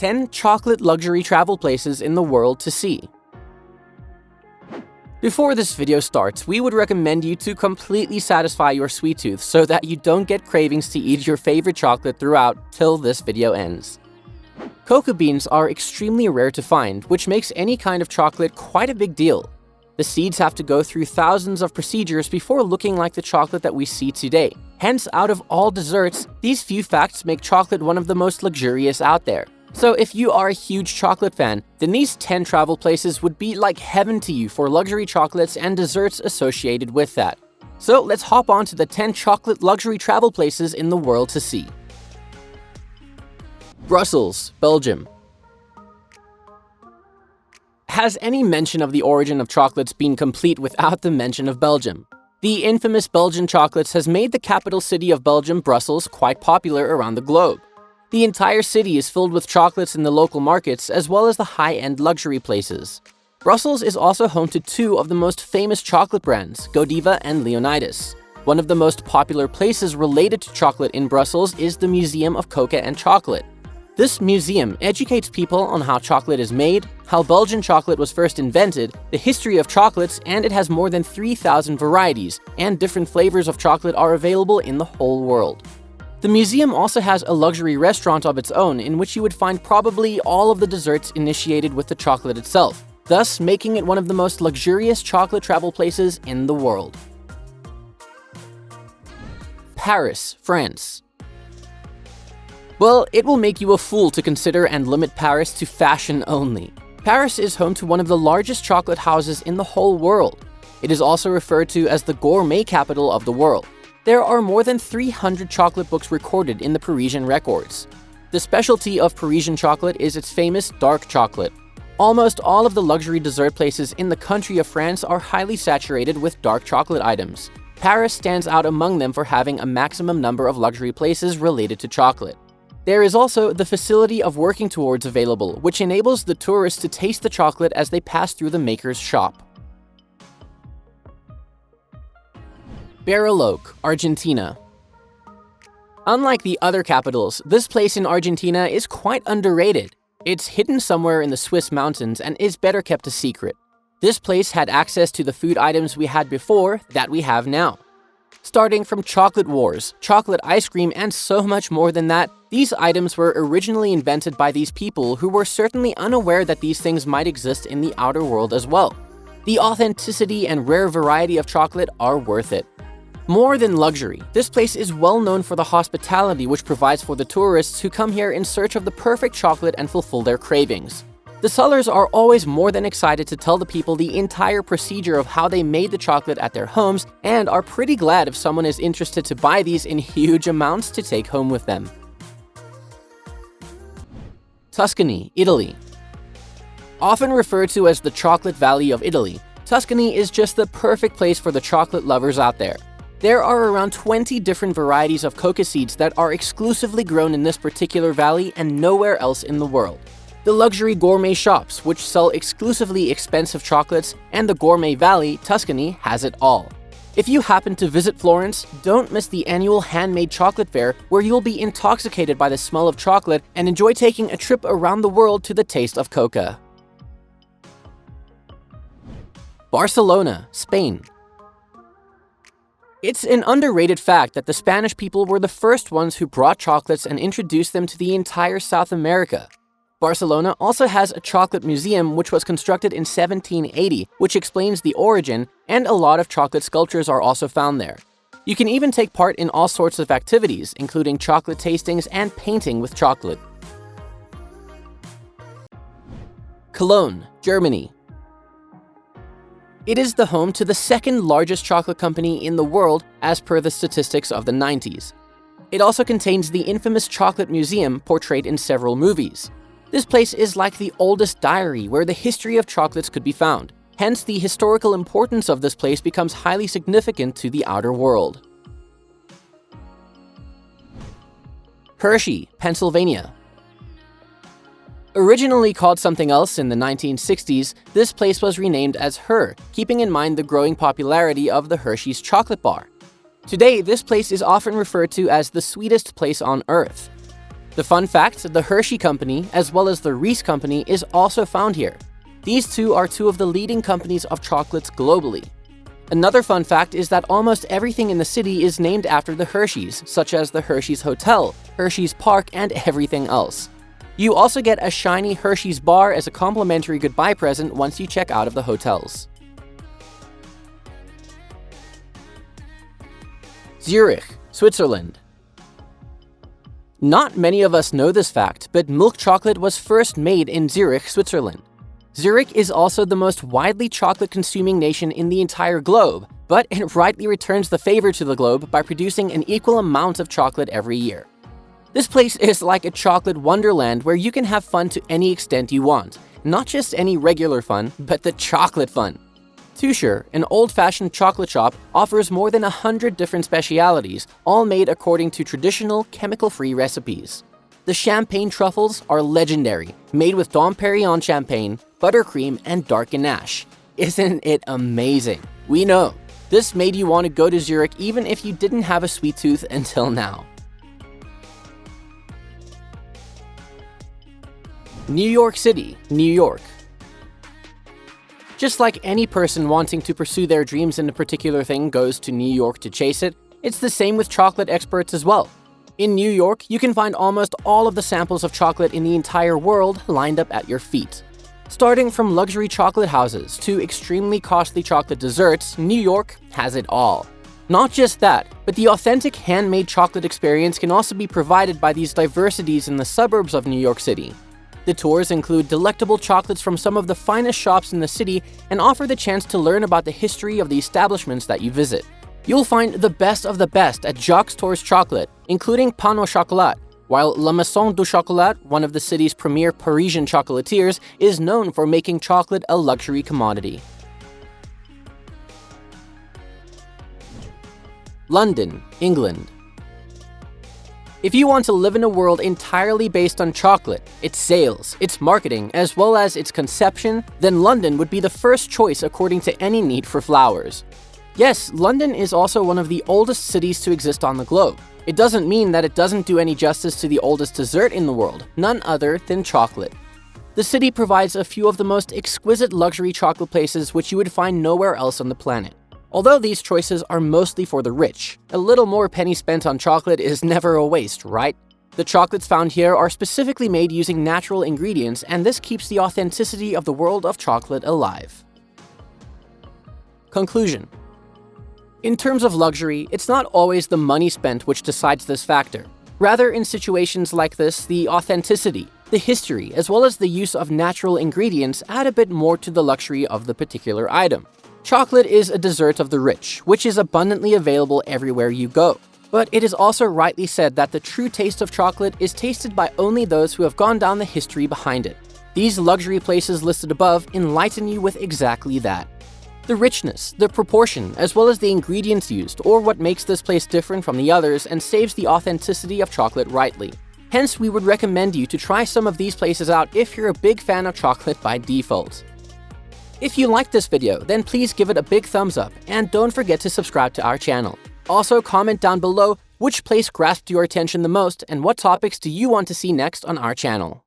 10 chocolate luxury travel places in the world to see. Before this video starts, we would recommend you to completely satisfy your sweet tooth so that you don't get cravings to eat your favorite chocolate throughout till this video ends. Cocoa beans are extremely rare to find, which makes any kind of chocolate quite a big deal. The seeds have to go through thousands of procedures before looking like the chocolate that we see today. Hence, out of all desserts, these few facts make chocolate one of the most luxurious out there. So if you are a huge chocolate fan, then these 10 travel places would be like heaven to you for luxury chocolates and desserts associated with that. So let's hop on to the 10 chocolate luxury travel places in the world to see. Brussels, Belgium. Has any mention of the origin of chocolates been complete without the mention of Belgium? The infamous Belgian chocolates has made the capital city of Belgium, Brussels, quite popular around the globe. The entire city is filled with chocolates in the local markets as well as the high-end luxury places. Brussels is also home to two of the most famous chocolate brands, Godiva and Leonidas. One of the most popular places related to chocolate in Brussels is the Museum of Cocoa and Chocolate. This museum educates people on how chocolate is made, how Belgian chocolate was first invented, the history of chocolates, and it has more than 3,000 varieties, and different flavors of chocolate are available in the whole world. The museum also has a luxury restaurant of its own in which you would find probably all of the desserts initiated with the chocolate itself, thus making it one of the most luxurious chocolate travel places in the world. Paris, France. Well, it will make you a fool to consider and limit Paris to fashion only. Paris is home to one of the largest chocolate houses in the whole world. It is also referred to as the gourmet capital of the world. There are more than 300 chocolate books recorded in the Parisian records. The specialty of Parisian chocolate is its famous dark chocolate. Almost all of the luxury dessert places in the country of France are highly saturated with dark chocolate items. Paris stands out among them for having a maximum number of luxury places related to chocolate. There is also the facility of working towards available, which enables the tourists to taste the chocolate as they pass through the maker's shop. Bariloche, Argentina. Unlike the other capitals, this place in Argentina is quite underrated. It's hidden somewhere in the Swiss mountains and is better kept a secret. This place had access to the food items we had before that we have now. Starting from chocolate wars, chocolate ice cream, and so much more than that, these items were originally invented by these people who were certainly unaware that these things might exist in the outer world as well. The authenticity and rare variety of chocolate are worth it. More than luxury, this place is well known for the hospitality which provides for the tourists who come here in search of the perfect chocolate and fulfill their cravings. The sellers are always more than excited to tell the people the entire procedure of how they made the chocolate at their homes and are pretty glad if someone is interested to buy these in huge amounts to take home with them. Tuscany, Italy. Often referred to as the Chocolate Valley of Italy, Tuscany is just the perfect place for the chocolate lovers out there. There are around 20 different varieties of cocoa seeds that are exclusively grown in this particular valley and nowhere else in the world. The luxury gourmet shops, which sell exclusively expensive chocolates, and the Gourmet Valley, Tuscany, has it all. If you happen to visit Florence, don't miss the annual handmade chocolate fair where you'll be intoxicated by the smell of chocolate and enjoy taking a trip around the world to the taste of cocoa. Barcelona, Spain. It's an underrated fact that the Spanish people were the first ones who brought chocolates and introduced them to the entire South America. Barcelona also has a chocolate museum which was constructed in 1780, which explains the origin, and a lot of chocolate sculptures are also found there. You can even take part in all sorts of activities, including chocolate tastings and painting with chocolate. Cologne, Germany. It is the home to the second largest chocolate company in the world as per the statistics of the 90s. It also contains the infamous chocolate museum portrayed in several movies. This place is like the oldest diary where the history of chocolates could be found. Hence, the historical importance of this place becomes highly significant to the outer world. Hershey, Pennsylvania. Originally called something else in the 1960s, this place was renamed as Her, keeping in mind the growing popularity of the Hershey's chocolate bar. Today, this place is often referred to as the sweetest place on Earth. The fun fact, the Hershey Company, as well as the Reese Company, is also found here. These two are two of the leading companies of chocolates globally. Another fun fact is that almost everything in the city is named after the Hersheys, such as the Hershey's Hotel, Hershey's Park, and everything else. You also get a shiny Hershey's bar as a complimentary goodbye present once you check out of the hotels. Zurich, Switzerland. Not many of us know this fact, but milk chocolate was first made in Zurich, Switzerland. Zurich is also the most widely chocolate-consuming nation in the entire globe, but it rightly returns the favor to the globe by producing an equal amount of chocolate every year. This place is like a chocolate wonderland where you can have fun to any extent you want. Not just any regular fun, but the chocolate fun. Tuscher, an old-fashioned chocolate shop, offers more than 100 different specialities, all made according to traditional, chemical-free recipes. The champagne truffles are legendary, made with Dom Perignon champagne, buttercream, and dark ganache. Isn't it amazing? We know. This made you want to go to Zurich even if you didn't have a sweet tooth until now. New York City, New York. Just like any person wanting to pursue their dreams in a particular thing goes to New York to chase it, it's the same with chocolate experts as well. In New York, you can find almost all of the samples of chocolate in the entire world lined up at your feet. Starting from luxury chocolate houses to extremely costly chocolate desserts, New York has it all. Not just that, but the authentic handmade chocolate experience can also be provided by these diversities in the suburbs of New York City. The tours include delectable chocolates from some of the finest shops in the city and offer the chance to learn about the history of the establishments that you visit. You'll find the best of the best at Jacques Tours Chocolate, including Pain au Chocolat, while La Maison du Chocolat, one of the city's premier Parisian chocolatiers, is known for making chocolate a luxury commodity. London, England. If you want to live in a world entirely based on chocolate, its sales, its marketing, as well as its conception, then London would be the first choice according to any need for flowers. Yes, London is also one of the oldest cities to exist on the globe. It doesn't mean that it doesn't do any justice to the oldest dessert in the world, none other than chocolate. The city provides a few of the most exquisite luxury chocolate places which you would find nowhere else on the planet. Although these choices are mostly for the rich, a little more penny spent on chocolate is never a waste, right? The chocolates found here are specifically made using natural ingredients, and this keeps the authenticity of the world of chocolate alive. Conclusion. In terms of luxury, it's not always the money spent which decides this factor. Rather, in situations like this, the authenticity, the history, as well as the use of natural ingredients add a bit more to the luxury of the particular item. Chocolate is a dessert of the rich, which is abundantly available everywhere you go. But it is also rightly said that the true taste of chocolate is tasted by only those who have gone down the history behind it. These luxury places listed above enlighten you with exactly that. The richness, the proportion, as well as the ingredients used, or what makes this place different from the others and saves the authenticity of chocolate rightly. Hence, we would recommend you to try some of these places out if you're a big fan of chocolate by default. If you liked this video, then please give it a big thumbs up and don't forget to subscribe to our channel. Also, comment down below which place grasped your attention the most and what topics do you want to see next on our channel.